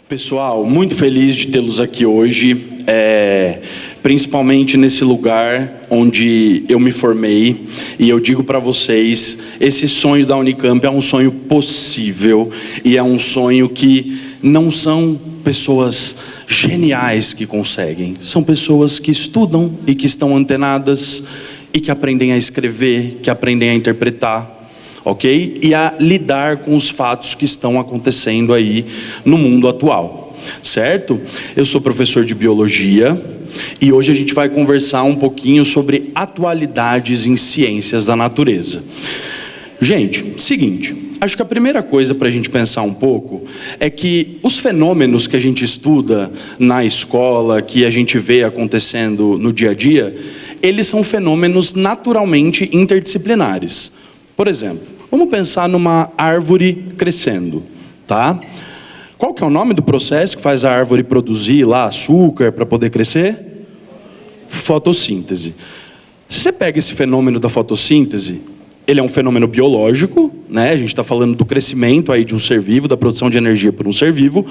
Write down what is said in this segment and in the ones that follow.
Pessoal, muito feliz de tê-los aqui hoje, principalmente nesse lugar onde eu me formei, e eu digo para vocês, esse sonho da Unicamp é um sonho possível, e é um sonho que não são pessoas geniais que conseguem, são pessoas que estudam e que estão antenadas, e que aprendem a escrever, que aprendem a interpretar, ok? E a lidar com os fatos que estão acontecendo aí no mundo atual, certo? Eu sou professor de biologia e hoje a gente vai conversar um pouquinho sobre atualidades em ciências da natureza. Gente, seguinte, acho que a primeira coisa para a gente pensar um pouco é que os fenômenos que a gente estuda na escola, que a gente vê acontecendo no dia a dia, eles são fenômenos naturalmente interdisciplinares. Por exemplo, vamos pensar numa árvore crescendo, tá? Qual que é o nome do processo que faz a árvore produzir lá açúcar para poder crescer? Fotossíntese. Se você pega esse fenômeno da fotossíntese, ele é um fenômeno biológico, né? A gente está falando do crescimento aí de um ser vivo, da produção de energia por um ser vivo.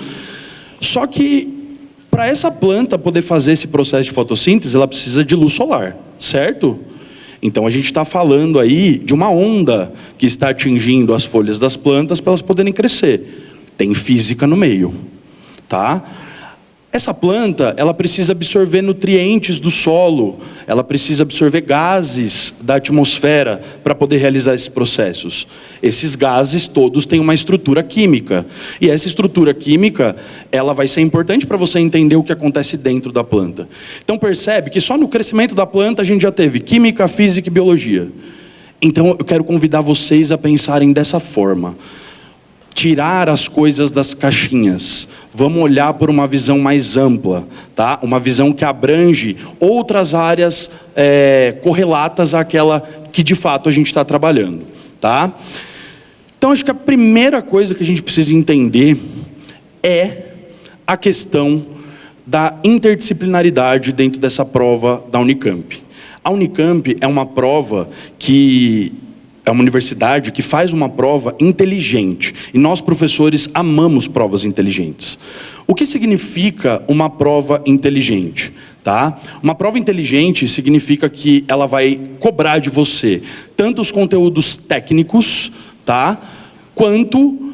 Só que para essa planta poder fazer esse processo de fotossíntese, ela precisa de luz solar, certo? Então a gente está falando aí de uma onda que está atingindo as folhas das plantas para elas poderem crescer. Tem física no meio, tá? Essa planta, ela precisa absorver nutrientes do solo, ela precisa absorver gases da atmosfera para poder realizar esses processos. Esses gases todos têm uma estrutura química, e essa estrutura química, ela vai ser importante para você entender o que acontece dentro da planta. Então percebe que só no crescimento da planta a gente já teve química, física e biologia. Então eu quero convidar vocês a pensarem dessa forma. Tirar as coisas das caixinhas, vamos olhar por uma visão mais ampla, tá? Uma visão que abrange outras áreas correlatas àquela que de fato a gente está trabalhando, tá? Então acho que a primeira coisa que a gente precisa entender é a questão da interdisciplinaridade dentro dessa prova da Unicamp. A Unicamp é uma prova que é uma universidade que faz uma prova inteligente. E nós, professores, amamos provas inteligentes. O que significa uma prova inteligente? Tá? Uma prova inteligente significa que ela vai cobrar de você tanto os conteúdos técnicos, tá? Quanto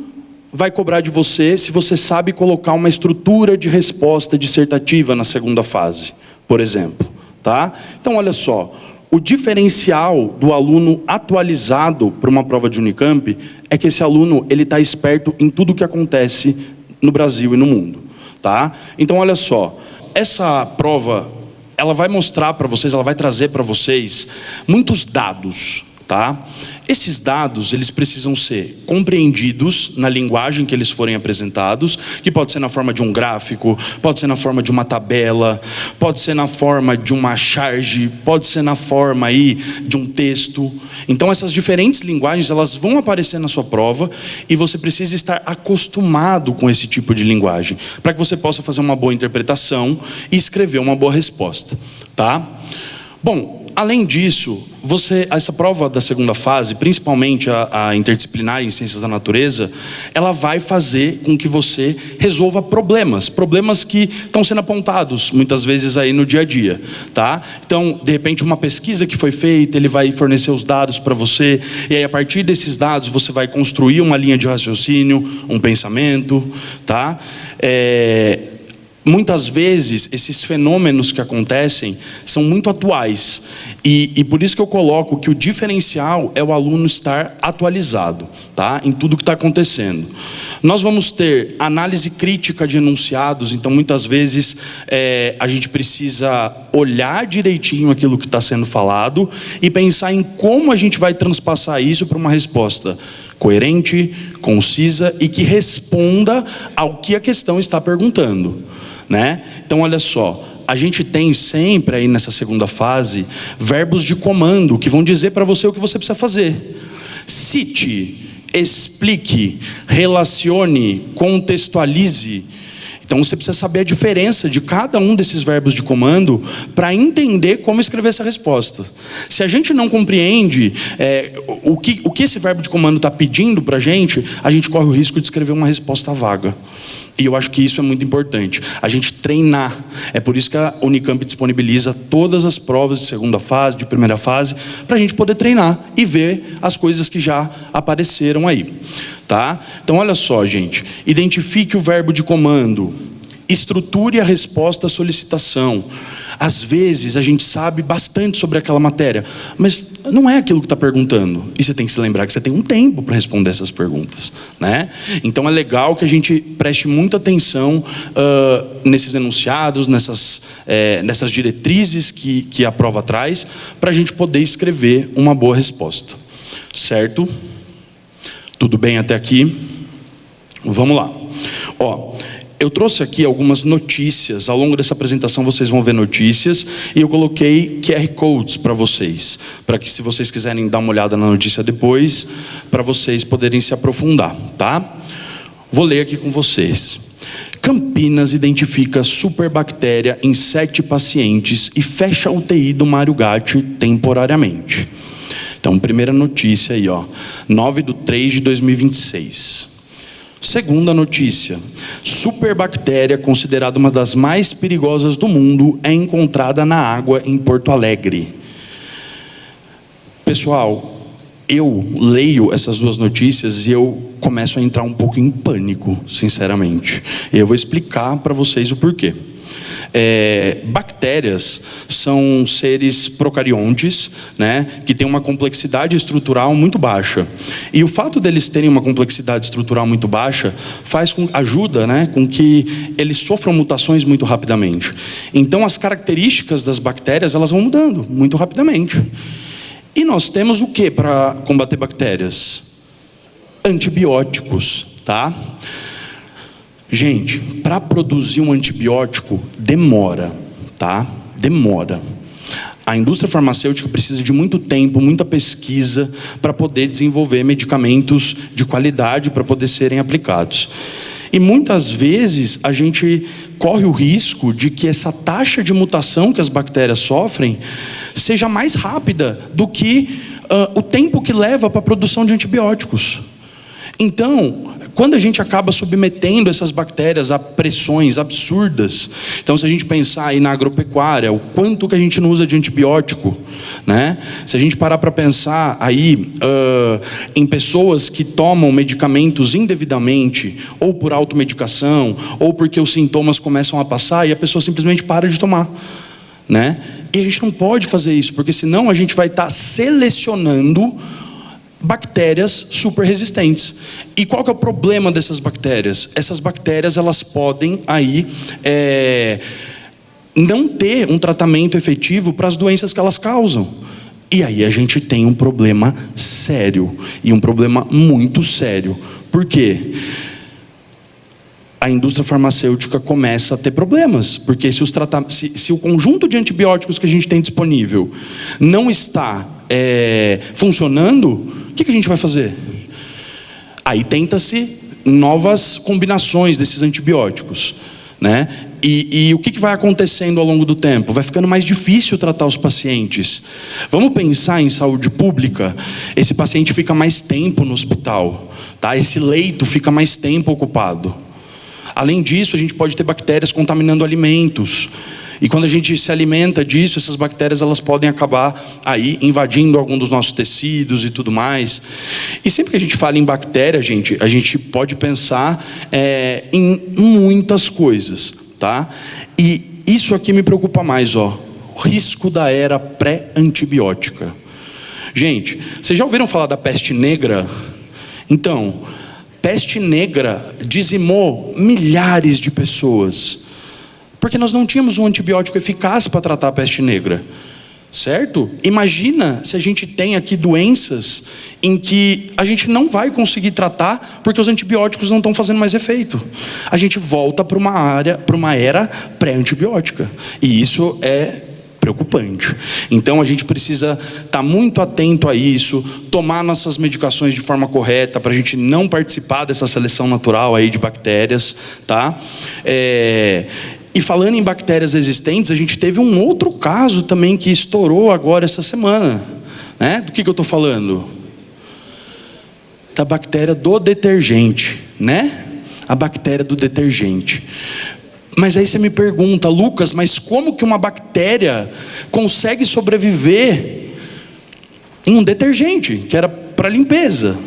vai cobrar de você se você sabe colocar uma estrutura de resposta dissertativa na segunda fase, por exemplo. Tá? Então, olha só. O diferencial do aluno atualizado para uma prova de Unicamp é que esse aluno ele está esperto em tudo o que acontece no Brasil e no mundo, tá? Então olha só, essa prova ela vai mostrar para vocês, ela vai trazer para vocês muitos dados, tá? Esses dados eles precisam ser compreendidos na linguagem que eles forem apresentados, que pode ser na forma de um gráfico, pode ser na forma de uma tabela, pode ser na forma de uma charge, pode ser na forma aí de um texto. Então essas diferentes linguagens elas vão aparecer na sua prova e você precisa estar acostumado com esse tipo de linguagem para que você possa fazer uma boa interpretação e escrever uma boa resposta, tá? Bom, além disso, essa prova da segunda fase, principalmente a interdisciplinar em ciências da natureza, ela vai fazer com que você resolva problemas que estão sendo apontados muitas vezes aí no dia a dia, tá? Então, de repente, uma pesquisa que foi feita, ele vai fornecer os dados para você, e aí a partir desses dados você vai construir uma linha de raciocínio, um pensamento, tá? Muitas vezes, esses fenômenos que acontecem são muito atuais. E por isso que eu coloco que o diferencial é o aluno estar atualizado, tá? Em tudo que está acontecendo. Nós vamos ter análise crítica de enunciados, então muitas vezes a gente precisa olhar direitinho aquilo que está sendo falado e pensar em como a gente vai transpassar isso para uma resposta coerente, concisa e que responda ao que a questão está perguntando. Né? Então olha só, a gente tem sempre aí nessa segunda fase verbos de comando que vão dizer para você o que você precisa fazer. Cite, explique, relacione, contextualize. Então Então você precisa saber a diferença de cada um desses verbos de comando para entender como escrever essa resposta. Se a gente não compreende o que esse verbo de comando está pedindo para a gente corre o risco de escrever uma resposta vaga. E eu acho que isso é muito importante, a gente treinar. É por isso que a Unicamp disponibiliza todas as provas de segunda fase, de primeira fase, para a gente poder treinar e ver as coisas que já apareceram aí. Tá? Então olha só, gente, identifique o verbo de comando, estruture a resposta à solicitação. Às vezes a gente sabe bastante sobre aquela matéria, mas não é aquilo que está perguntando. E você tem que se lembrar que você tem um tempo para responder essas perguntas, né? Então é legal que a gente preste muita atenção nesses enunciados, nessas diretrizes que a prova traz, para a gente poder escrever uma boa resposta. Certo? Tudo bem até aqui? Vamos lá. Eu trouxe aqui algumas notícias. Ao longo dessa apresentação vocês vão ver notícias. E eu coloquei QR Codes para vocês. Para que, se vocês quiserem dar uma olhada na notícia depois, para vocês poderem se aprofundar, tá? Vou ler aqui com vocês. Campinas identifica superbactéria em 7 pacientes e fecha a UTI do Mário Gatti temporariamente. Então, primeira notícia aí, 9/3/2026. Segunda notícia, superbactéria considerada uma das mais perigosas do mundo é encontrada na água em Porto Alegre. Pessoal, eu leio essas duas notícias e eu começo a entrar um pouco em pânico, sinceramente. E eu vou explicar para vocês o porquê. Bactérias são seres procariontes, né, que têm uma complexidade estrutural muito baixa. E o fato deles terem uma complexidade estrutural muito baixa ajuda, né, com que eles sofram mutações muito rapidamente. Então as características das bactérias elas vão mudando muito rapidamente. E nós temos o que para combater bactérias? Antibióticos, tá? Gente, para produzir um antibiótico demora, tá? Demora. A indústria farmacêutica precisa de muito tempo, muita pesquisa para poder desenvolver medicamentos de qualidade para poder serem aplicados. E muitas vezes a gente corre o risco de que essa taxa de mutação que as bactérias sofrem seja mais rápida do que o tempo que leva para a produção de antibióticos. Então, quando a gente acaba submetendo essas bactérias a pressões absurdas, então se a gente pensar aí na agropecuária, o quanto que a gente não usa de antibiótico, né? Se a gente parar para pensar aí em pessoas que tomam medicamentos indevidamente, ou por automedicação, ou porque os sintomas começam a passar e a pessoa simplesmente para de tomar, né? E a gente não pode fazer isso, porque senão a gente vai estar selecionando bactérias super resistentes. E qual que é o problema dessas bactérias? Essas bactérias elas podem aí não ter um tratamento efetivo para as doenças que elas causam. E aí a gente tem um problema sério, e um problema muito sério. Por quê? A indústria farmacêutica começa a ter problemas, porque se o conjunto de antibióticos que a gente tem disponível não está funcionando, o que a gente vai fazer? Aí tenta-se novas combinações desses antibióticos, né? E o que vai acontecendo ao longo do tempo? Vai ficando mais difícil tratar os pacientes. Vamos pensar em saúde pública, esse paciente fica mais tempo no hospital, tá? Esse leito fica mais tempo ocupado. Além disso, a gente pode ter bactérias contaminando alimentos. E quando a gente se alimenta disso, essas bactérias elas podem acabar aí invadindo algum dos nossos tecidos e tudo mais. E sempre que a gente fala em bactéria, a gente pode pensar em muitas coisas, tá? E isso aqui me preocupa mais, o risco da era pré-antibiótica. Gente, vocês já ouviram falar da peste negra? Então, peste negra dizimou milhares de pessoas, porque nós não tínhamos um antibiótico eficaz para tratar a peste negra, certo? Imagina se a gente tem aqui doenças em que a gente não vai conseguir tratar porque os antibióticos não estão fazendo mais efeito. A gente volta para uma era pré-antibiótica, e isso é preocupante. Então a gente precisa estar muito atento a isso, tomar nossas medicações de forma correta para a gente não participar dessa seleção natural aí de bactérias, tá? E falando em bactérias resistentes, a gente teve um outro caso também que estourou agora essa semana, né? Do que eu estou falando? Da bactéria do detergente, né? A bactéria do detergente. Mas aí você me pergunta, Lucas, mas como que uma bactéria consegue sobreviver em um detergente que era para limpeza?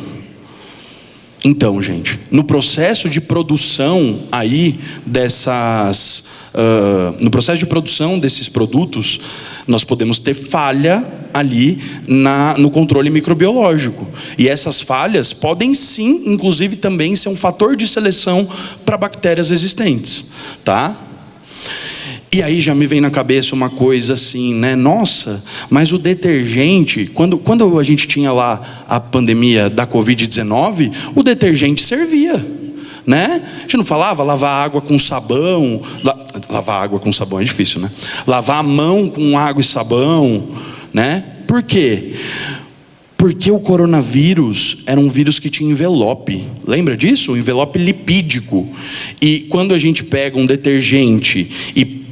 Então, gente, no processo de produção aí no processo de produção desses produtos, nós podemos ter falha ali no controle microbiológico. E essas falhas podem sim, inclusive também ser um fator de seleção para bactérias resistentes, tá? E aí já me vem na cabeça uma coisa assim, né? Nossa, mas o detergente, quando a gente tinha lá a pandemia da Covid-19, o detergente servia, né? A gente não falava lavar água com sabão, lavar água com sabão é difícil, né? Lavar a mão com água e sabão, né? Por quê? Porque o coronavírus era um vírus que tinha envelope. Lembra disso? Um envelope lipídico. E quando a gente pega um detergente e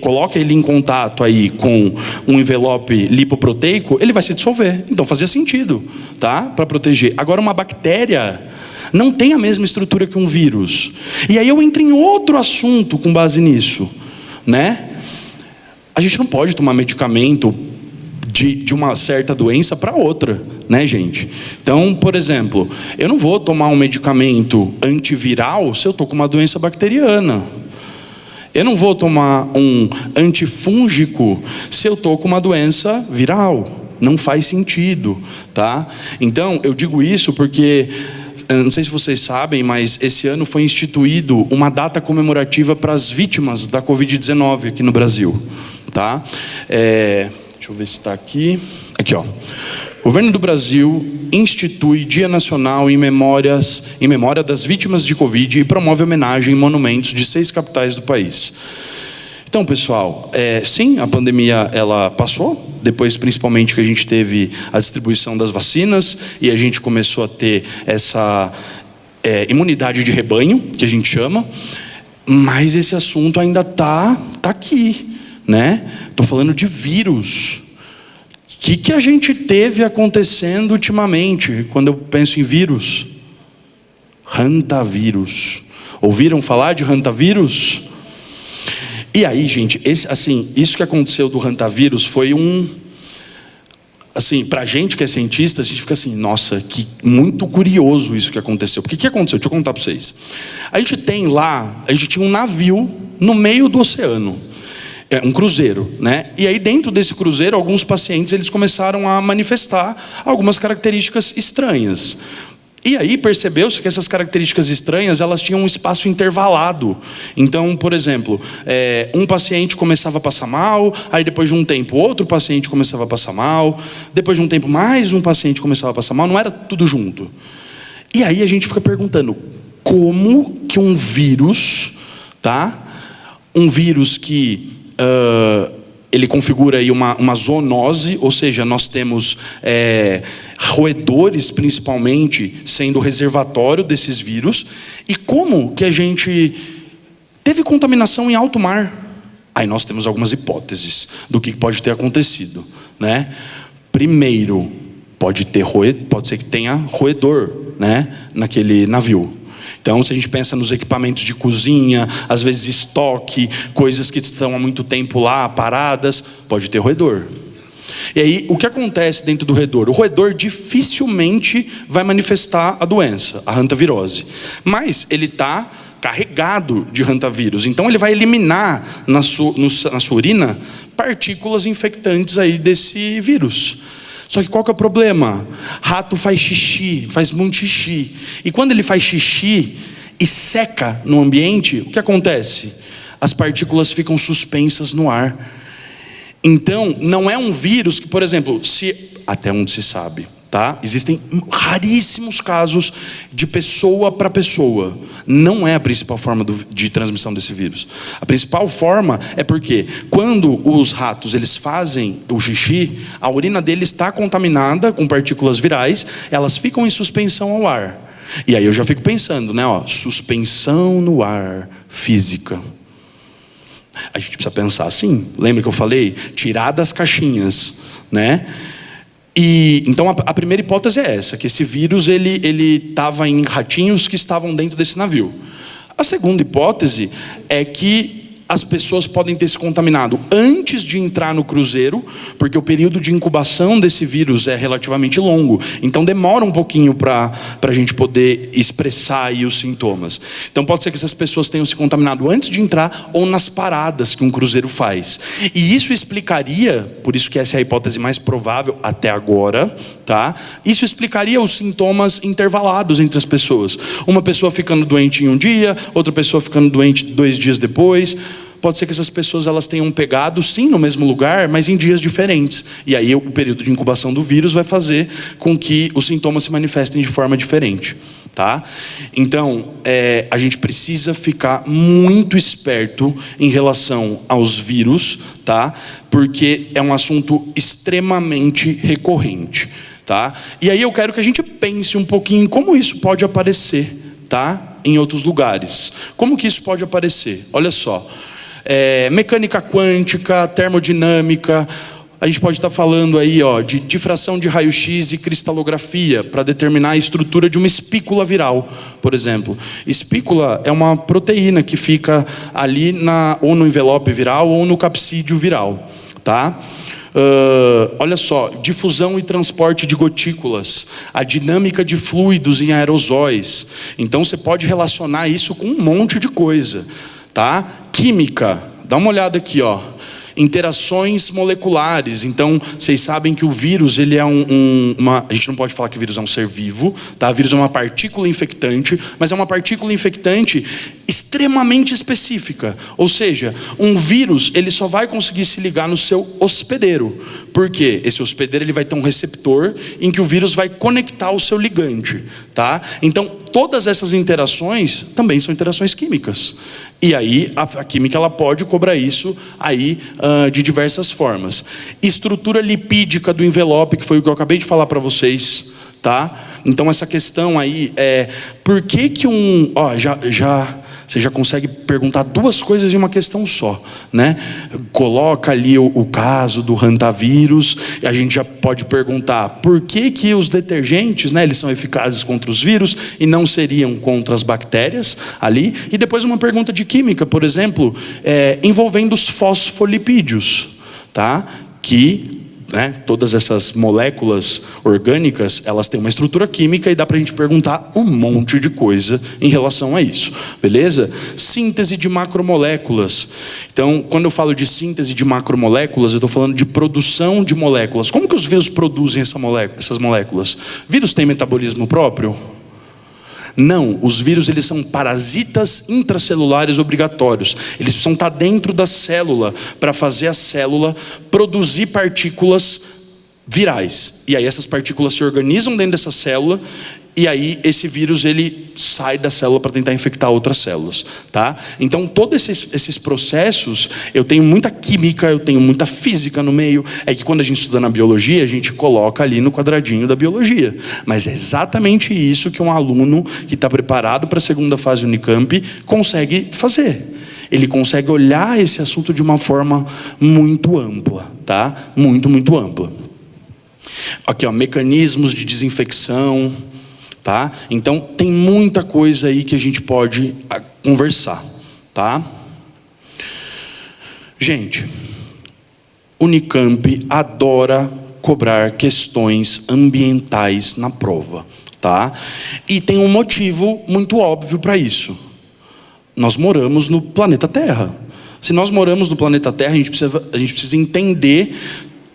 coloca ele em contato aí com um envelope lipoproteico, ele vai se dissolver. Então fazia sentido, tá? Para proteger. Agora uma bactéria não tem a mesma estrutura que um vírus. E aí eu entro em outro assunto com base nisso, né? A gente não pode tomar medicamento de uma certa doença para outra, né, gente? Então, por exemplo, eu não vou tomar um medicamento antiviral se eu estou com uma doença bacteriana. Eu não vou tomar um antifúngico se eu estou com uma doença viral. Não faz sentido, tá? Então, eu digo isso porque, não sei se vocês sabem, mas esse ano foi instituído uma data comemorativa para as vítimas da Covid-19 aqui no Brasil, tá? Deixa eu ver se está aqui. Aqui, ó. O governo do Brasil institui Dia Nacional em memória das vítimas de Covid e promove homenagem em monumentos de 6 capitais do país. Então, pessoal, sim, a pandemia ela passou, depois principalmente que a gente teve a distribuição das vacinas e a gente começou a ter essa imunidade de rebanho, que a gente chama, mas esse assunto ainda tá aqui, né? Estou falando de vírus. O que a gente teve acontecendo ultimamente, quando eu penso em vírus? Hantavírus. Ouviram falar de hantavírus? E aí, gente, isso que aconteceu do hantavírus foi pra gente que é cientista, a gente fica assim, nossa, que muito curioso isso que aconteceu. Porque o que aconteceu? Deixa eu contar para vocês. A gente tinha um navio no meio do oceano. Um cruzeiro, né? E aí dentro desse cruzeiro, alguns pacientes eles começaram a manifestar algumas características estranhas. E aí percebeu-se que essas características estranhas, elas tinham um espaço intervalado. Então, por exemplo, um paciente começava a passar mal, aí depois de um tempo outro paciente começava a passar mal, depois de um tempo mais um paciente começava a passar mal, não era tudo junto. E aí a gente fica perguntando, como que um vírus, tá? Um vírus que ele configura aí uma zoonose, ou seja, nós temos roedores principalmente sendo o reservatório desses vírus. E como que a gente teve contaminação em alto mar? Aí nós temos algumas hipóteses do que pode ter acontecido, né? Primeiro, pode ser que tenha roedor, né, naquele navio. Então, se a gente pensa nos equipamentos de cozinha, às vezes estoque, coisas que estão há muito tempo lá, paradas, pode ter roedor. E aí, o que acontece dentro do roedor? O roedor dificilmente vai manifestar a doença, a hantavirose. Mas ele está carregado de hantavírus. Então, ele vai eliminar na sua urina partículas infectantes aí desse vírus. Só que qual que é o problema? Rato faz xixi, faz muito xixi. E quando ele faz xixi e seca no ambiente, o que acontece? As partículas ficam suspensas no ar. Então, não é um vírus que, por exemplo, até onde se sabe, tá? Existem raríssimos casos de pessoa para pessoa. Não é a principal forma de transmissão desse vírus. A principal forma é porque quando os ratos eles fazem o xixi, a urina deles está contaminada com partículas virais, elas ficam em suspensão ao ar. E aí eu já fico pensando, né? Suspensão no ar física. A gente precisa pensar assim. Lembra que eu falei? Tirar das caixinhas, né? E então a primeira hipótese é essa, que esse vírus ele estava em ratinhos que estavam dentro desse navio. A segunda hipótese é que as pessoas podem ter se contaminado antes de entrar no cruzeiro, porque o período de incubação desse vírus é relativamente longo, então demora um pouquinho para a gente poder expressar aí os sintomas. Então pode ser que essas pessoas tenham se contaminado antes de entrar ou nas paradas que um cruzeiro faz. E isso explicaria, por isso que essa é a hipótese mais provável até agora, tá? Isso explicaria os sintomas intervalados entre as pessoas. Uma pessoa ficando doente em um dia, outra pessoa ficando doente 2 dias depois. Pode ser que essas pessoas elas tenham pegado sim no mesmo lugar, mas em dias diferentes. E aí o período de incubação do vírus vai fazer com que os sintomas se manifestem de forma diferente, tá? Então, a gente precisa ficar muito esperto em relação aos vírus, tá? Porque é um assunto extremamente recorrente, tá? E aí eu quero que a gente pense um pouquinho em como isso pode aparecer, tá? Em outros lugares. Como que isso pode aparecer? Olha só. Mecânica quântica, termodinâmica, a gente pode estar falando aí de difração de raio-x e cristalografia para determinar a estrutura de uma espícula viral, por exemplo. Espícula é uma proteína que fica ali ou no envelope viral ou no capsídeo viral, tá? Olha só, difusão e transporte de gotículas, a dinâmica de fluidos em aerosóis. Então você pode relacionar isso com um monte de coisa, tá? Química, dá uma olhada aqui, interações moleculares. Então vocês sabem que o vírus ele é a gente não pode falar que o vírus é um ser vivo, tá? O vírus é uma partícula infectante, mas é uma partícula infectante extremamente específica. Ou seja, um vírus ele só vai conseguir se ligar no seu hospedeiro. Por quê? Esse hospedeiro ele vai ter um receptor em que o vírus vai conectar o seu ligante, tá? Então todas essas interações também são interações químicas. E aí a química ela pode cobrar isso aí de diversas formas. Estrutura lipídica do envelope, que foi o que eu acabei de falar para vocês, tá? Então essa questão aí por que você já consegue perguntar 2 coisas em uma questão só, né? Coloca ali o caso do hantavírus, e a gente já pode perguntar por que os detergentes, né, eles são eficazes contra os vírus e não seriam contra as bactérias ali. E depois uma pergunta de química, por exemplo, envolvendo os fosfolipídios, tá? Que todas essas moléculas orgânicas, elas têm uma estrutura química e dá para a gente perguntar um monte de coisa em relação a isso, beleza? Síntese de macromoléculas. Então, quando eu falo de síntese de macromoléculas, eu estou falando de produção de moléculas. Como que os vírus produzem essas moléculas? Vírus tem metabolismo próprio? Não, os vírus eles são parasitas intracelulares obrigatórios. Eles precisam estar dentro da célula para fazer a célula produzir partículas virais. E aí essas partículas se organizam dentro dessa célula e aí esse vírus ele sai da célula para tentar infectar outras células, tá? Então todos esses processos, eu tenho muita química, eu tenho muita física no meio. É que quando a gente estuda na biologia, a gente coloca ali no quadradinho da biologia. Mas é exatamente isso que um aluno que está preparado para a segunda fase Unicamp consegue fazer. Ele consegue olhar esse assunto de uma forma muito ampla, tá? Muito, muito ampla. Aqui, mecanismos de desinfecção, tá? Então tem muita coisa aí que a gente pode conversar, tá? Gente, Unicamp adora cobrar questões ambientais na prova, tá? E tem um motivo muito óbvio para isso. Nós moramos no planeta Terra. Se nós moramos no planeta Terra, a gente precisa entender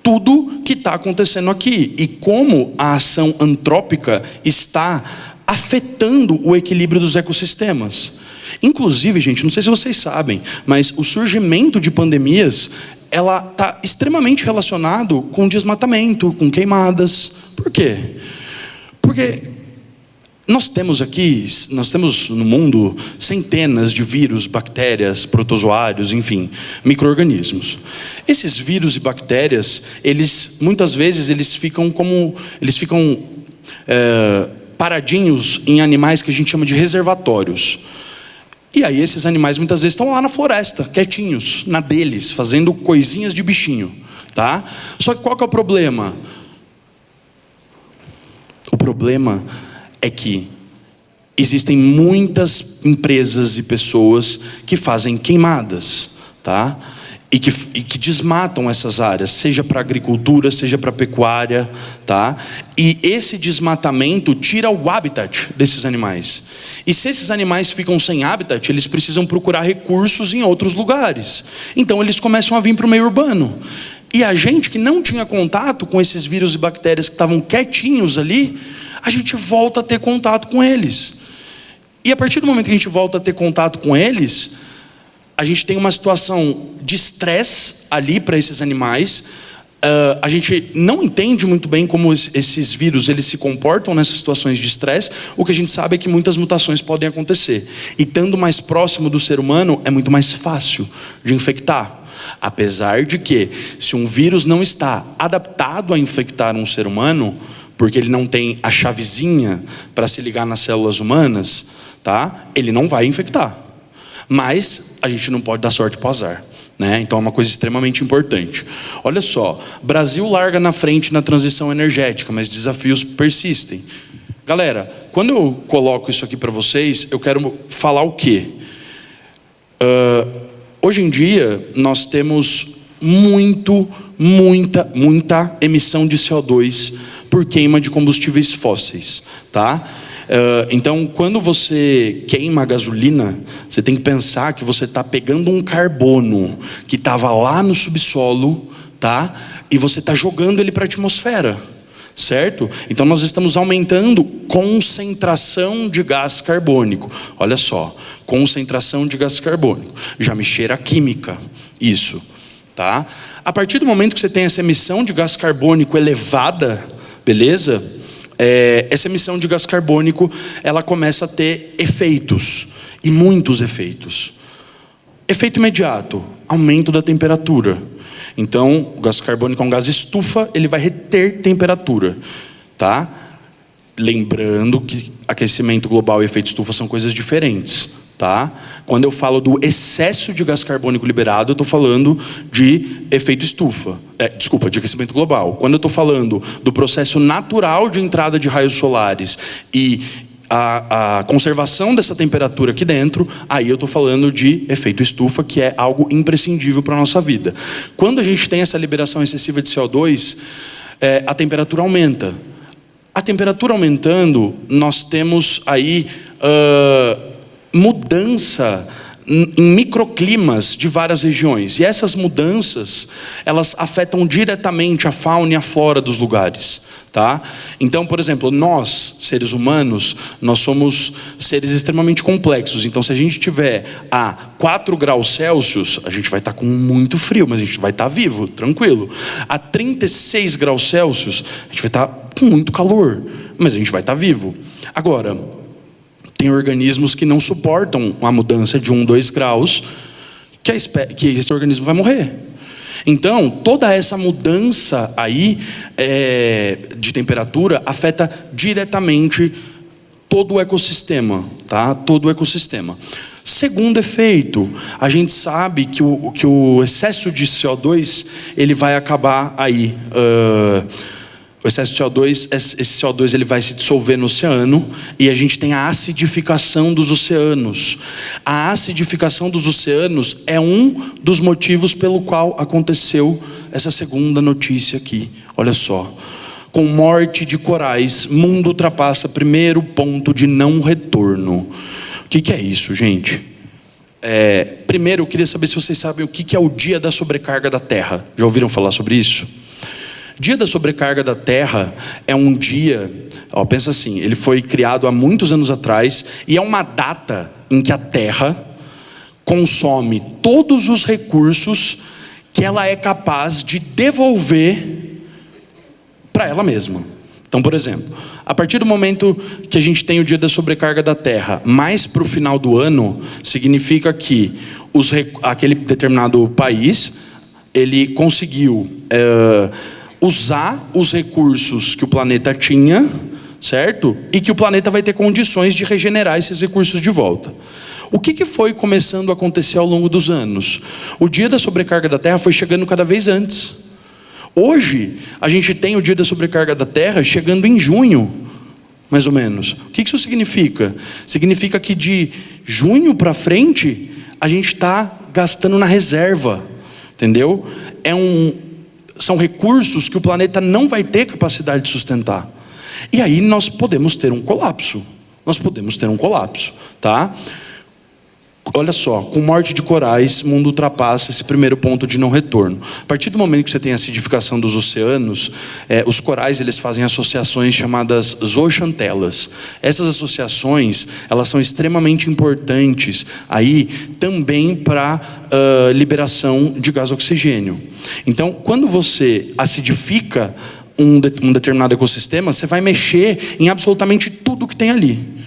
tudo que está acontecendo aqui e como a ação antrópica está afetando o equilíbrio dos ecossistemas. Inclusive, gente, não sei se vocês sabem, mas o surgimento de pandemias, ela está extremamente relacionado com desmatamento, com queimadas. Por Por quê? Porque nós temos no mundo centenas de vírus, bactérias, protozoários, enfim, micro-organismos. Esses vírus e bactérias, muitas vezes eles ficam paradinhos em animais que a gente chama de reservatórios. E aí esses animais muitas vezes estão lá na floresta, quietinhos, na deles, fazendo coisinhas de bichinho, tá? Só que qual que é o problema? O problema é que existem muitas empresas e pessoas que fazem queimadas, tá? E que desmatam essas áreas, seja para agricultura, seja para pecuária, tá? E esse desmatamento tira o habitat desses animais. E se esses animais ficam sem habitat, eles precisam procurar recursos em outros lugares. Então eles começam a vir para o meio urbano. E a gente que não tinha contato com esses vírus e bactérias que estavam quietinhos ali, a gente volta a ter contato com eles. E a partir do momento que a gente volta a ter contato com eles, a gente tem uma situação de estresse ali para esses animais. A gente não entende muito bem como esses vírus eles se comportam nessas situações de estresse. O que a gente sabe é que muitas mutações podem acontecer. E estando mais próximo do ser humano, é muito mais fácil de infectar. Apesar de que, se um vírus não está adaptado a infectar um ser humano, porque ele não tem a chavezinha para se ligar nas células humanas, tá? Ele não vai infectar. Mas a gente não pode dar sorte para o azar, né? Então é uma coisa extremamente importante. Olha só, Brasil larga na frente na transição energética, mas desafios persistem. Galera, quando eu coloco isso aqui para vocês, eu quero falar o quê? Hoje em dia, nós temos muita emissão de CO2 por queima de combustíveis fósseis, tá? Então, quando você queima a gasolina, você tem que pensar que você está pegando um carbono que estava lá no subsolo, tá? E você está jogando ele para a atmosfera, certo? Então nós estamos aumentando concentração de gás carbônico. Olha só, concentração de gás carbônico. Já me cheira a química, isso, tá? A partir do momento que você tem essa emissão de gás carbônico elevada, beleza? Essa emissão de gás carbônico, ela começa a ter efeitos, e muitos efeitos. Efeito imediato, aumento da temperatura. Então, o gás carbônico é um gás estufa, ele vai reter temperatura, tá? Lembrando que aquecimento global e efeito estufa são coisas diferentes, tá? Quando eu falo do excesso de gás carbônico liberado, eu estou falando de efeito estufa. De aquecimento global. Quando eu estou falando do processo natural de entrada de raios solares e a conservação dessa temperatura aqui dentro, aí eu estou falando de efeito estufa, que é algo imprescindível para a nossa vida. Quando a gente tem essa liberação excessiva de CO2, a temperatura aumenta. A temperatura aumentando, nós temos aí mudança em microclimas de várias regiões. E essas mudanças, elas afetam diretamente a fauna e a flora dos lugares, tá? Então, por exemplo, nós, seres humanos, nós somos seres extremamente complexos. Então, se a gente tiver a 4 graus Celsius, a gente vai estar com muito frio, mas a gente vai estar vivo, tranquilo. A 36 graus Celsius, a gente vai estar com muito calor, mas a gente vai estar vivo. Agora, tem organismos que não suportam a mudança de 1, 2 graus, que esse organismo vai morrer. Então, toda essa mudança aí de temperatura afeta diretamente todo o ecossistema, tá? Todo o ecossistema. Segundo efeito, a gente sabe que o excesso de CO2 ele vai acabar aí. O excesso de CO2, esse CO2 ele vai se dissolver no oceano e a gente tem a acidificação dos oceanos. A acidificação dos oceanos é um dos motivos pelo qual aconteceu essa segunda notícia aqui. Olha só. Com morte de corais, mundo ultrapassa primeiro ponto de não retorno. O que é isso, gente? Primeiro, eu queria saber se vocês sabem o que é o dia da sobrecarga da Terra. Já ouviram falar sobre isso? Dia da sobrecarga da Terra é um dia, pensa assim, ele foi criado há muitos anos atrás e é uma data em que a Terra consome todos os recursos que ela é capaz de devolver para ela mesma, Então, por exemplo, a partir do momento que a gente tem o dia da sobrecarga da Terra, mais para o final do ano, significa que aquele determinado país, ele conseguiu usar os recursos que o planeta tinha, certo? E que o planeta vai ter condições de regenerar esses recursos de volta. O que foi começando a acontecer ao longo dos anos? O dia da sobrecarga da Terra foi chegando cada vez antes. Hoje, a gente tem o dia da sobrecarga da Terra chegando em junho, mais ou menos. O que isso significa? Significa que de junho para frente, a gente está gastando na reserva, entendeu? São recursos que o planeta não vai ter capacidade de sustentar. E aí nós podemos ter um colapso. Tá? Olha só, com morte de corais, o mundo ultrapassa esse primeiro ponto de não retorno. A partir do momento que você tem a acidificação dos oceanos, os corais eles fazem associações chamadas zooxantelas. Essas associações, elas são extremamente importantes aí também para liberação de gás oxigênio. Então, quando você acidifica um determinado ecossistema, você vai mexer em absolutamente tudo que tem ali.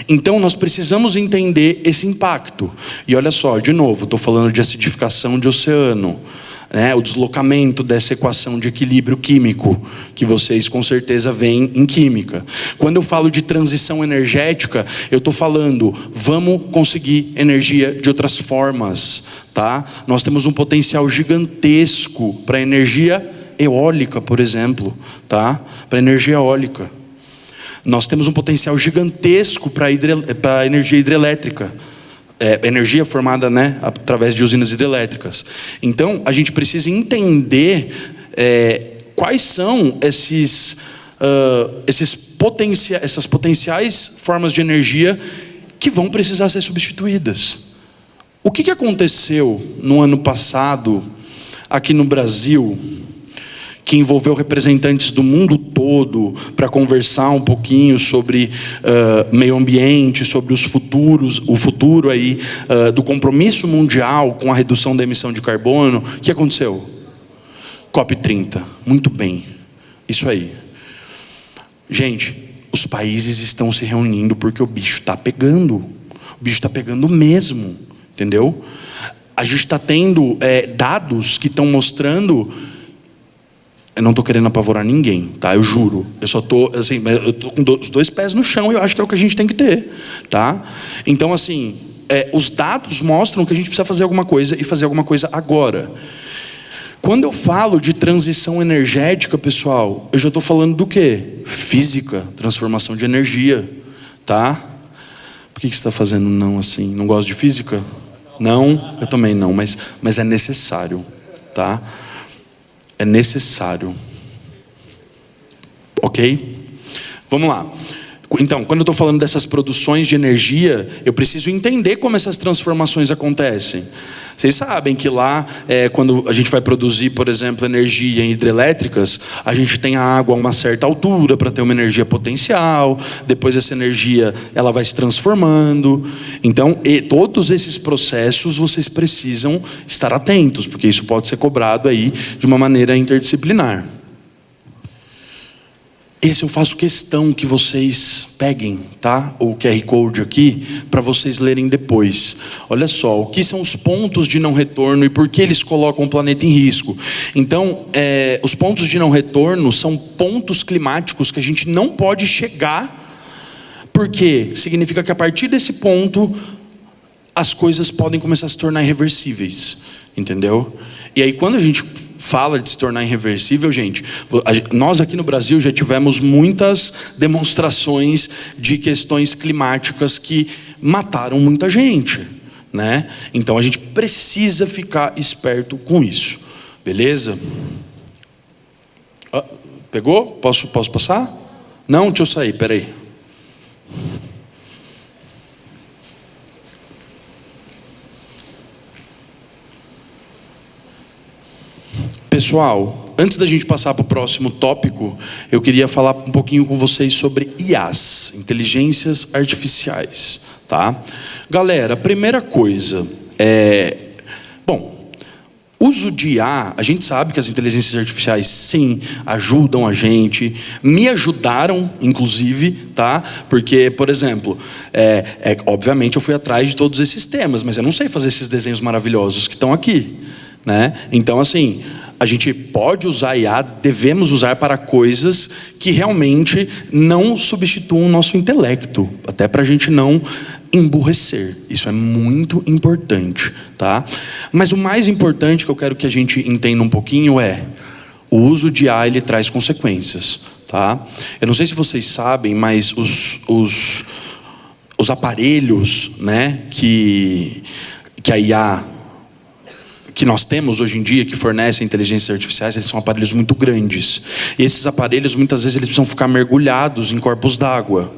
Então nós precisamos entender esse impacto. E olha só, de novo, estou falando de acidificação de oceano, né? O deslocamento dessa equação de equilíbrio químico, que vocês com certeza veem em química. Quando eu falo de transição energética, eu estou falando, vamos conseguir energia de outras formas, tá? Nós temos um potencial gigantesco para energia eólica, por exemplo, tá? Para energia eólica. Nós temos um potencial gigantesco para energia hidrelétrica, energia formada, né, através de usinas hidrelétricas. Então, a gente precisa entender quais são essas potenciais formas de energia que vão precisar ser substituídas. O que aconteceu no ano passado, aqui no Brasil, que envolveu representantes do mundo todo para conversar um pouquinho sobre meio ambiente, sobre o futuro aí, do compromisso mundial com a redução da emissão de carbono? O que aconteceu? COP30. Muito bem. Isso aí. Gente, os países estão se reunindo porque o bicho está pegando. O bicho está pegando mesmo. Entendeu? A gente está tendo dados que estão mostrando... Eu não estou querendo apavorar ninguém, tá? Eu juro. Eu só estou, assim, eu estou com os dois pés no chão e eu acho que é o que a gente tem que ter, tá? Então, assim, os dados mostram que a gente precisa fazer alguma coisa e fazer alguma coisa agora. Quando eu falo de transição energética, pessoal, eu já estou falando do quê? Física, transformação de energia, tá? Por que você está fazendo não assim? Não gosta de física? Não? Eu também não, mas é necessário, tá? É necessário. Ok? Vamos lá. Então, quando eu estou falando dessas produções de energia, eu preciso entender como essas transformações acontecem. Vocês sabem que lá, quando a gente vai produzir, por exemplo, energia em hidrelétricas, a gente tem a água a uma certa altura para ter uma energia potencial. Depois essa energia ela vai se transformando. Então, todos esses processos vocês precisam estar atentos, porque isso pode ser cobrado aí de uma maneira interdisciplinar. Esse eu faço questão que vocês peguem, tá? O QR Code aqui, para vocês lerem depois. Olha só, o que são os pontos de não retorno e por que eles colocam o planeta em risco. Então, os pontos de não retorno são pontos climáticos que a gente não pode chegar, porque significa que a partir desse ponto, as coisas podem começar a se tornar irreversíveis, entendeu? E aí quando a gente fala de se tornar irreversível, gente, nós aqui no Brasil já tivemos muitas demonstrações de questões climáticas que mataram muita gente, né? Então a gente precisa ficar esperto com isso, beleza? Pegou? Posso passar? Não, deixa eu sair, peraí. Pessoal, antes da gente passar para o próximo tópico, eu queria falar um pouquinho com vocês sobre IAs, inteligências artificiais, tá? Galera, primeira coisa, Uso de IA, a gente sabe que as inteligências artificiais, sim, ajudam a gente, me ajudaram, inclusive, tá? Porque, por exemplo, obviamente eu fui atrás de todos esses temas, mas eu não sei fazer esses desenhos maravilhosos que estão aqui, né? Então, assim, a gente pode usar IA, devemos usar para coisas que realmente não substituam o nosso intelecto, até para a gente não emburrecer. Isso é muito importante, tá? Mas o mais importante que eu quero que a gente entenda um pouquinho é o uso de IA, ele traz consequências, tá? Eu não sei se vocês sabem, mas os aparelhos, né, que a IA que nós temos hoje em dia, que fornecem inteligências artificiais, eles são aparelhos muito grandes. E esses aparelhos, muitas vezes, eles precisam ficar mergulhados em corpos d'água.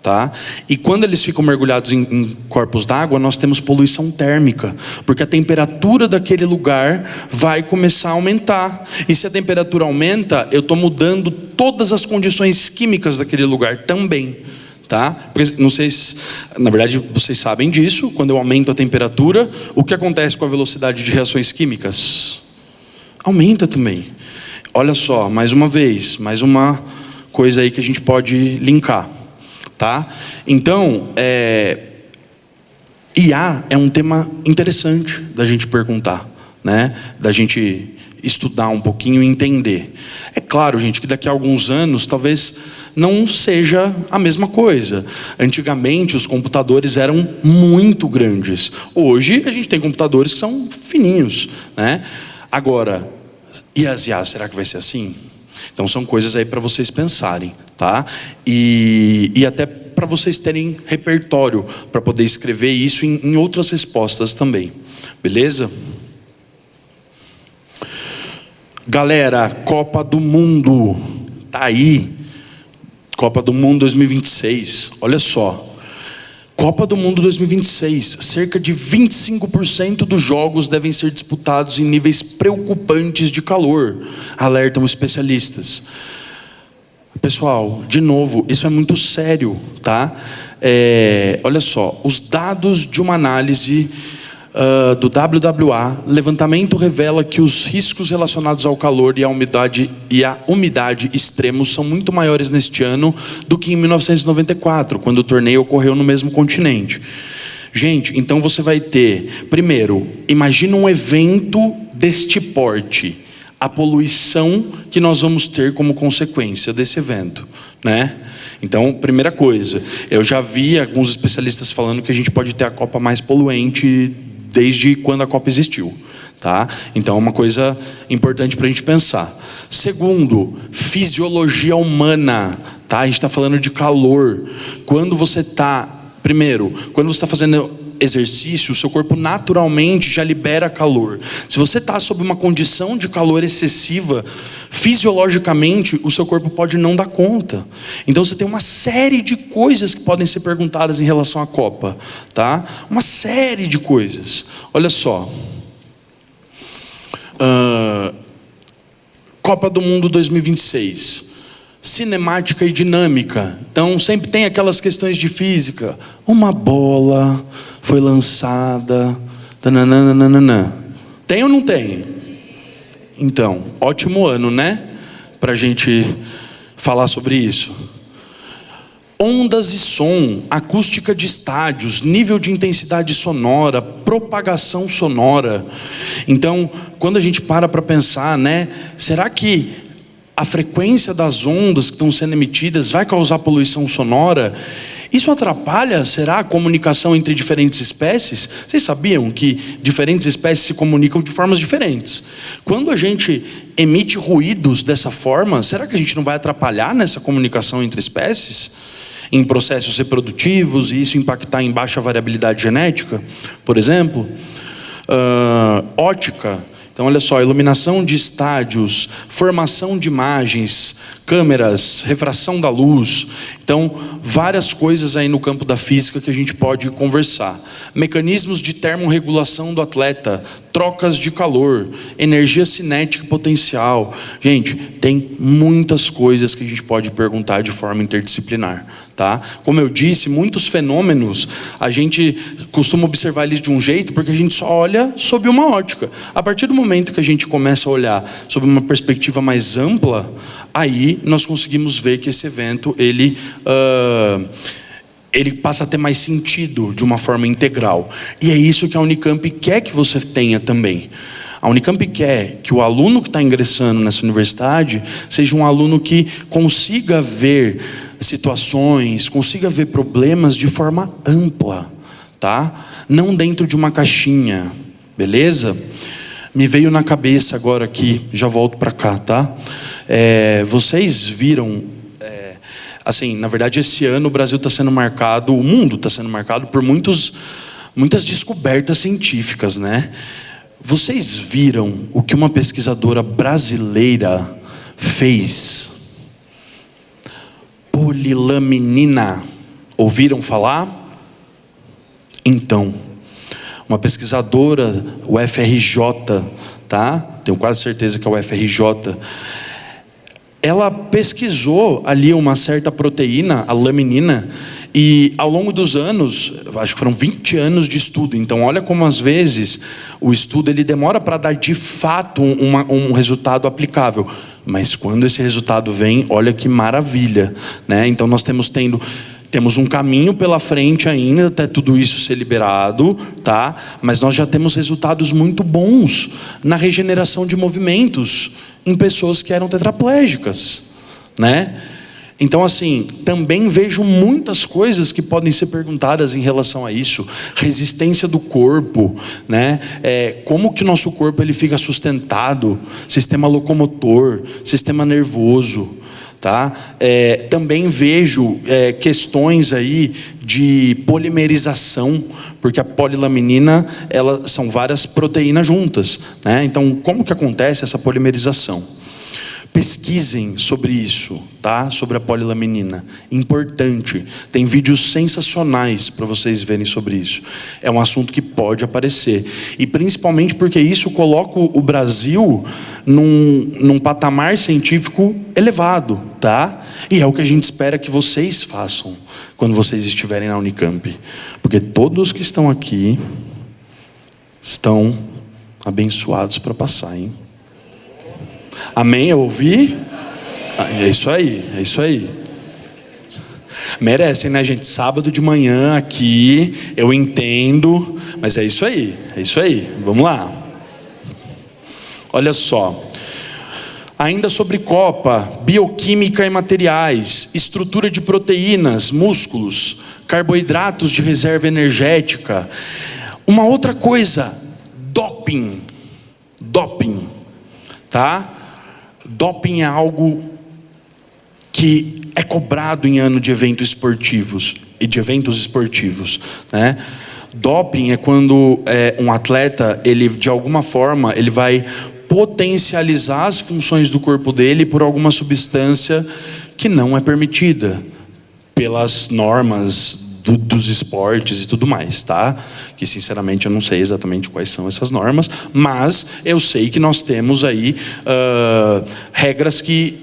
Tá? E quando eles ficam mergulhados em corpos d'água, nós temos poluição térmica, porque a temperatura daquele lugar vai começar a aumentar. E se a temperatura aumenta, eu estou mudando todas as condições químicas daquele lugar também. Tá? Porque, não sei se, na verdade, vocês sabem disso. Quando eu aumento a temperatura, o que acontece com a velocidade de reações químicas? Aumenta também. Olha só, mais uma vez, mais uma coisa aí que a gente pode linkar. Tá? Então, IA é um tema interessante da gente perguntar, né? Da gente estudar um pouquinho e entender. É claro, gente, que daqui a alguns anos talvez não seja a mesma coisa. Antigamente os computadores eram muito grandes. Hoje a gente tem computadores que são fininhos, né? Agora, e as IA, será que vai ser assim? Então são coisas aí para vocês pensarem, tá? E até para vocês terem repertório para poder escrever isso em outras respostas também, beleza? Galera, Copa do Mundo tá aí. Copa do Mundo 2026. Olha só. Copa do Mundo 2026, cerca de 25% dos jogos devem ser disputados em níveis preocupantes de calor, alertam especialistas. Pessoal, de novo, isso é muito sério, tá? Olha só, os dados de uma análise do WWA, levantamento revela que os riscos relacionados ao calor e à umidade extremos são muito maiores neste ano do que em 1994, quando o torneio ocorreu no mesmo continente. Gente, então você vai ter, primeiro, imagina um evento deste porte, a poluição que nós vamos ter como consequência desse evento, né? Então, primeira coisa, eu já vi alguns especialistas falando que a gente pode ter a Copa mais poluente desde quando a Copa existiu, tá? Então é uma coisa importante para a gente pensar. Segundo, fisiologia humana, tá? A gente está falando de calor. Quando você está, primeiro, quando você está fazendo exercício, o seu corpo naturalmente já libera calor. Se você está sob uma condição de calor excessiva, fisiologicamente o seu corpo pode não dar conta. Então você tem uma série de coisas que podem ser perguntadas em relação à Copa, tá? Uma série de coisas. Olha só. Copa do Mundo 2026. Cinemática e dinâmica. Então sempre tem aquelas questões de física. Uma bola foi lançada. Tananana. Tem ou não tem? Então, ótimo ano, né? Pra gente falar sobre isso. Ondas e som, acústica de estádios, nível de intensidade sonora, propagação sonora. Então, quando a gente para pensar, né? Será que a frequência das ondas que estão sendo emitidas vai causar poluição sonora? Isso atrapalha, será, a comunicação entre diferentes espécies? Vocês sabiam que diferentes espécies se comunicam de formas diferentes? Quando a gente emite ruídos dessa forma, será que a gente não vai atrapalhar nessa comunicação entre espécies? Em processos reprodutivos, e isso impactar em baixa variabilidade genética, por exemplo? Ótica. Então, olha só, iluminação de estádios, formação de imagens, câmeras, refração da luz. Então, várias coisas aí no campo da física que a gente pode conversar. Mecanismos de termorregulação do atleta, trocas de calor, energia cinética e potencial. Gente, tem muitas coisas que a gente pode perguntar de forma interdisciplinar, tá? Como eu disse, muitos fenômenos a gente costuma observar eles de um jeito porque a gente só olha sob uma ótica. A partir do momento que a gente começa a olhar sob uma perspectiva mais ampla, aí nós conseguimos ver que esse evento ele passa a ter mais sentido de uma forma integral. E é isso que a Unicamp quer que você tenha também. A Unicamp quer que o aluno que está ingressando nessa universidade seja um aluno que consiga ver situações, consiga ver problemas de forma ampla, tá? Não dentro de uma caixinha, beleza? Me veio na cabeça agora aqui, já volto para cá, tá? Vocês viram, assim, na verdade esse ano o Brasil está sendo marcado, o mundo está sendo marcado por muitas descobertas científicas, né? Vocês viram o que uma pesquisadora brasileira fez? Polilaminina. Ouviram falar? Então, uma pesquisadora, o FRJ, tá? Tenho quase certeza que é o FRJ. Ela pesquisou ali uma certa proteína, a laminina, e ao longo dos anos, acho que foram 20 anos de estudo. Então olha como às vezes o estudo ele demora para dar de fato um resultado aplicável. Mas quando esse resultado vem, olha que maravilha, né? Então nós temos um caminho pela frente ainda até tudo isso ser liberado, tá? Mas nós já temos resultados muito bons na regeneração de movimentos em pessoas que eram tetraplégicas, né? Então assim, também vejo muitas coisas que podem ser perguntadas em relação a isso. Resistência do corpo, né? Como que o nosso corpo ele fica sustentado, sistema locomotor, sistema nervoso, tá? Também vejo questões aí de polimerização, porque a polilaminina, são várias proteínas juntas, né? Então como que acontece essa polimerização? Pesquisem sobre isso, tá? Sobre a polilaminina. Importante. Tem vídeos sensacionais para vocês verem sobre isso. É um assunto que pode aparecer. E principalmente porque isso coloca o Brasil num patamar científico elevado, tá? E é o que a gente espera que vocês façam quando vocês estiverem na Unicamp. Porque todos que estão aqui estão abençoados para passar, hein? Amém? Eu ouvi? É isso aí, é isso aí. Merecem, né, gente? Sábado de manhã aqui, eu entendo, mas é isso aí, é isso aí. Vamos lá. Olha só. Ainda sobre Copa, bioquímica e materiais, estrutura de proteínas, músculos, carboidratos de reserva energética. Uma outra coisa, doping. Doping, tá? Doping é algo que é cobrado em ano de eventos esportivos e de eventos esportivos, né? Doping é quando um atleta, ele de alguma forma, ele vai potencializar as funções do corpo dele por alguma substância que não é permitida pelas normas dos esportes e tudo mais, tá? Que sinceramente eu não sei exatamente quais são essas normas, mas eu sei que nós temos aí regras que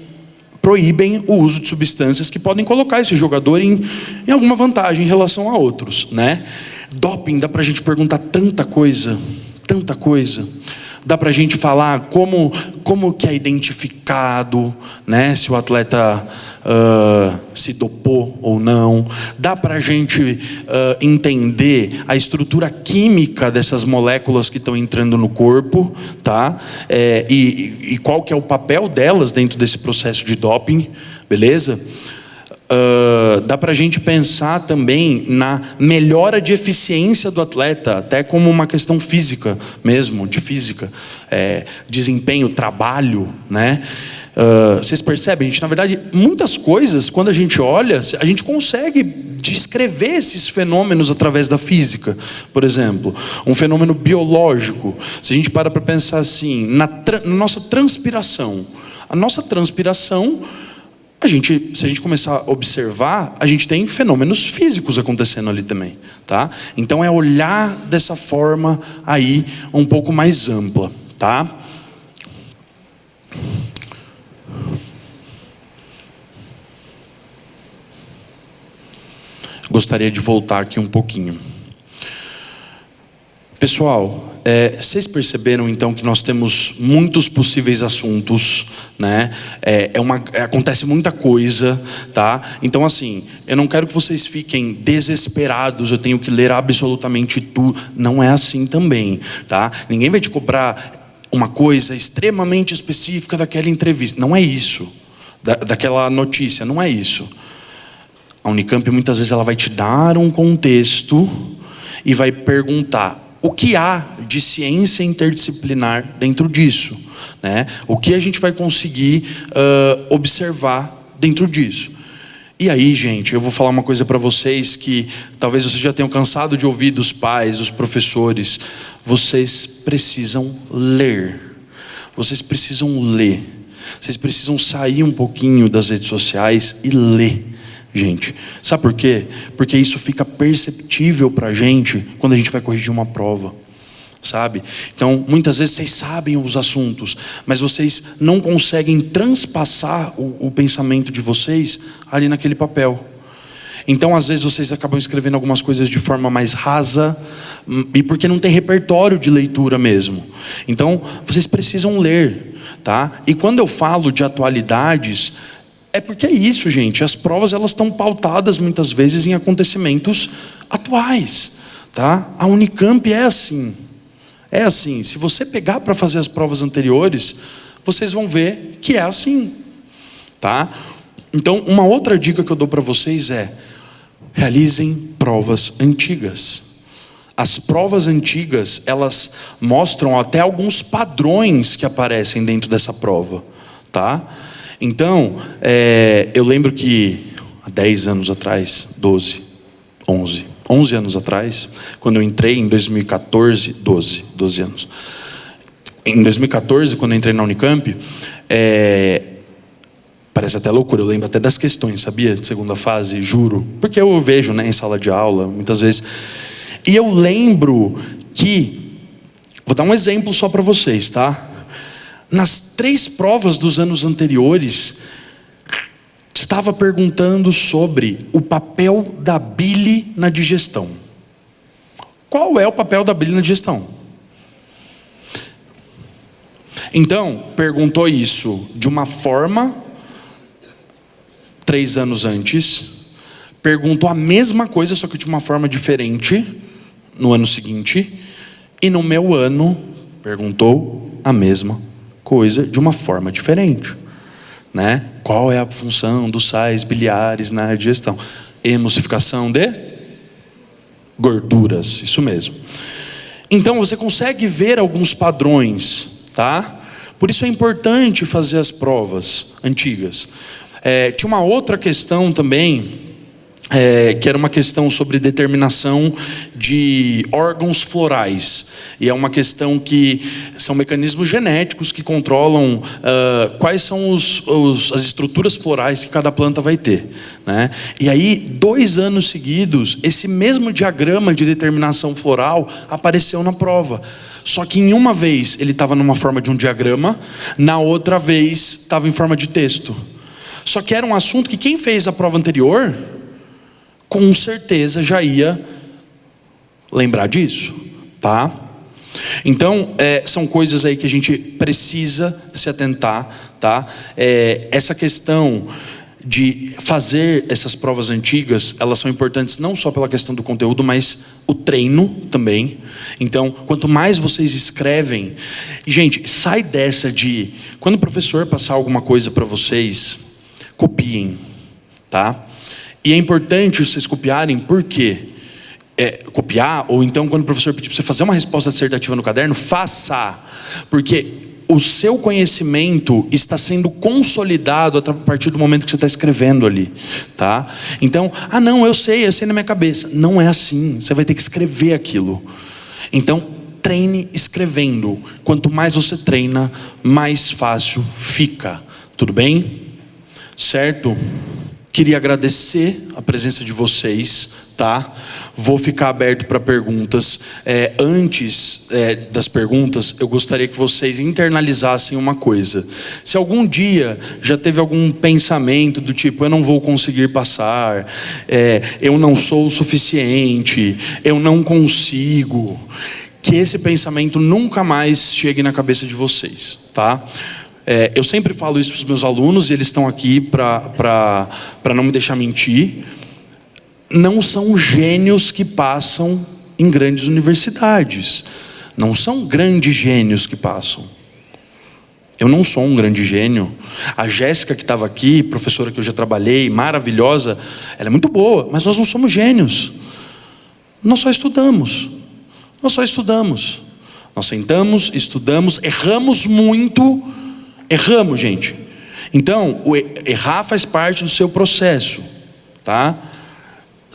proíbem o uso de substâncias que podem colocar esse jogador em alguma vantagem em relação a outros, né? Doping, dá pra gente perguntar tanta coisa, tanta coisa. Dá pra gente falar como que é identificado, né? Se o atleta se dopou ou não. Dá pra gente entender a estrutura química dessas moléculas que estão entrando no corpo, tá? E qual que é o papel delas dentro desse processo de doping, beleza? Dá para a gente pensar também na melhora de eficiência do atleta, até como uma questão física mesmo, de física, desempenho, trabalho, né? Vocês percebem, gente, na verdade, muitas coisas, quando a gente olha, a gente consegue descrever esses fenômenos através da física. Por exemplo, um fenômeno biológico, se a gente para pensar assim, na nossa transpiração, a nossa transpiração, se a gente começar a observar, a gente tem fenômenos físicos acontecendo ali também, tá? Então é olhar dessa forma aí um pouco mais ampla, tá? gostaria de voltar aqui um pouquinho. Pessoal, vocês perceberam então que nós temos muitos possíveis assuntos, né? Acontece muita coisa, tá? Então assim, eu não quero que vocês fiquem desesperados, eu tenho que ler absolutamente tudo. Não é assim também, tá? Ninguém vai te cobrar uma coisa extremamente específica daquela entrevista. Não é isso, daquela notícia, não é isso. A Unicamp muitas vezes ela vai te dar um contexto e vai perguntar o que há de ciência interdisciplinar dentro disso, né? O que a gente vai conseguir observar dentro disso. E aí, gente, eu vou falar uma coisa para vocês que talvez vocês já tenham cansado de ouvir dos pais, dos professores. Vocês precisam ler. Vocês precisam ler. Vocês precisam sair um pouquinho das redes sociais e ler. Gente, sabe por quê? Porque isso fica perceptível para a gente quando a gente vai corrigir uma prova, sabe? Então, muitas vezes vocês sabem os assuntos, mas vocês não conseguem transpassar o pensamento de vocês ali naquele papel. Então, às vezes vocês acabam escrevendo algumas coisas de forma mais rasa, e porque não tem repertório de leitura mesmo. Então, vocês precisam ler, tá? E quando eu falo de atualidades, é porque é isso, gente. As provas elas estão pautadas muitas vezes em acontecimentos atuais, tá? A Unicamp é assim. É assim. Se você pegar para fazer as provas anteriores, vocês vão ver que é assim, tá? Então, uma outra dica que eu dou para vocês é: realizem provas antigas. As provas antigas, elas mostram até alguns padrões que aparecem dentro dessa prova, tá? Então, eu lembro que há 10 anos atrás, 11 anos atrás, quando eu entrei em 2014, 12 anos. Em 2014, quando eu entrei na Unicamp, parece até loucura, eu lembro até das questões, sabia? De segunda fase, juro. Porque eu vejo, né, em sala de aula, muitas vezes. E eu lembro que, vou dar um exemplo só para vocês, tá? Nas 3 provas dos anos anteriores, estava perguntando sobre o papel da bile na digestão. Qual é o papel da bile na digestão? Então, perguntou isso de uma forma 3 anos antes, perguntou a mesma coisa, só que de uma forma diferente, no ano seguinte, e no meu ano, perguntou a mesma coisa de uma forma diferente, né? Qual é a função dos sais biliares na digestão? Emulsificação de gorduras, isso mesmo. Então você consegue ver alguns padrões, tá? Por isso é importante fazer as provas antigas. Tinha uma outra questão também, que era uma questão sobre determinação de órgãos florais. E é uma questão que são mecanismos genéticos que controlam quais são as estruturas florais que cada planta vai ter, né? E aí, 2 anos seguidos, esse mesmo diagrama de determinação floral apareceu na prova. Só que em uma vez ele estava numa forma de um diagrama, na outra vez estava em forma de texto. Só que era um assunto que quem fez a prova anterior, com certeza já ia lembrar disso, tá? Então, são coisas aí que a gente precisa se atentar, tá? Essa questão de fazer essas provas antigas, elas são importantes não só pela questão do conteúdo, mas o treino também. Então, quanto mais vocês escrevem, e gente, sai dessa de, quando o professor passar alguma coisa para vocês, copiem, tá? E é importante vocês copiarem, por quê? Copiar, ou então quando o professor pedir para você fazer uma resposta dissertativa no caderno, faça, porque o seu conhecimento está sendo consolidado a partir do momento que você está escrevendo ali, tá? Então, não, eu sei na minha cabeça. Não é assim, você vai ter que escrever aquilo. Então, treine escrevendo. Quanto mais você treina, mais fácil fica. Tudo bem? Certo? Queria agradecer a presença de vocês, tá? Vou ficar aberto para perguntas. Antes das perguntas, eu gostaria que vocês internalizassem uma coisa. Se algum dia já teve algum pensamento do tipo, eu não vou conseguir passar, eu não sou o suficiente, eu não consigo, que esse pensamento nunca mais chegue na cabeça de vocês, tá? Eu sempre falo isso para os meus alunos, e eles estão aqui para não me deixar mentir. Não são gênios que passam em grandes universidades. Não são grandes gênios que passam. Eu não sou um grande gênio. A Jéssica, que estava aqui, professora que eu já trabalhei, maravilhosa, ela é muito boa, mas nós não somos gênios. Nós só estudamos. Nós sentamos, estudamos, erramos muito. Erramos, gente. Então, errar faz parte do seu processo, tá?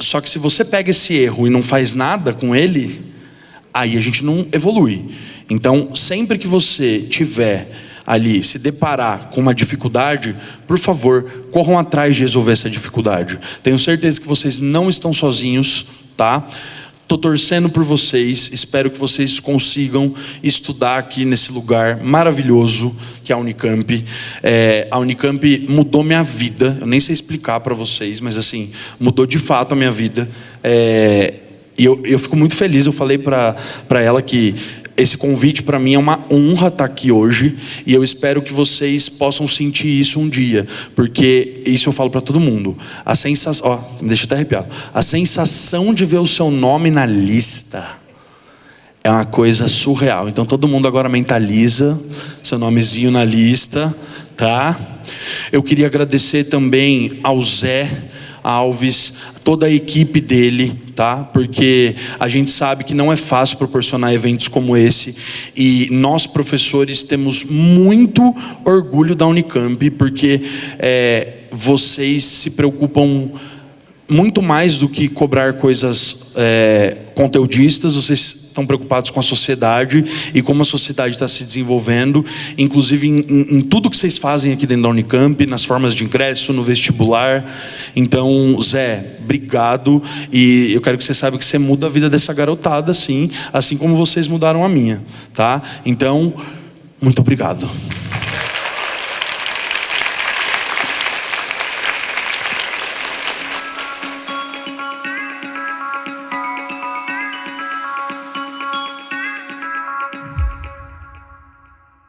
Só que se você pega esse erro e não faz nada com ele, aí a gente não evolui. Então, sempre que você tiver ali, se deparar com uma dificuldade, por favor, corram atrás de resolver essa dificuldade. Tenho certeza que vocês não estão sozinhos, tá? Estou torcendo por vocês, espero que vocês consigam estudar aqui nesse lugar maravilhoso que é a Unicamp. A Unicamp mudou minha vida, eu nem sei explicar para vocês, mas assim, mudou de fato a minha vida. E eu fico muito feliz, eu falei para ela que esse convite para mim é uma honra estar aqui hoje, e eu espero que vocês possam sentir isso um dia, porque isso eu falo para todo mundo. A sensação, me deixa até arrepiado. A sensação de ver o seu nome na lista é uma coisa surreal. Então todo mundo agora mentaliza seu nomezinho na lista, tá? Eu queria agradecer também ao Zé Alves, toda a equipe dele, tá? Porque a gente sabe que não é fácil proporcionar eventos como esse, e nós professores temos muito orgulho da Unicamp, porque vocês se preocupam muito mais do que cobrar coisas conteudistas. Vocês estão preocupados com a sociedade e como a sociedade está se desenvolvendo, inclusive em tudo que vocês fazem aqui dentro da Unicamp, nas formas de ingresso, no vestibular. Então, Zé, obrigado, e eu quero que você saiba que você muda a vida dessa garotada, sim, assim como vocês mudaram a minha, tá? Então, muito obrigado.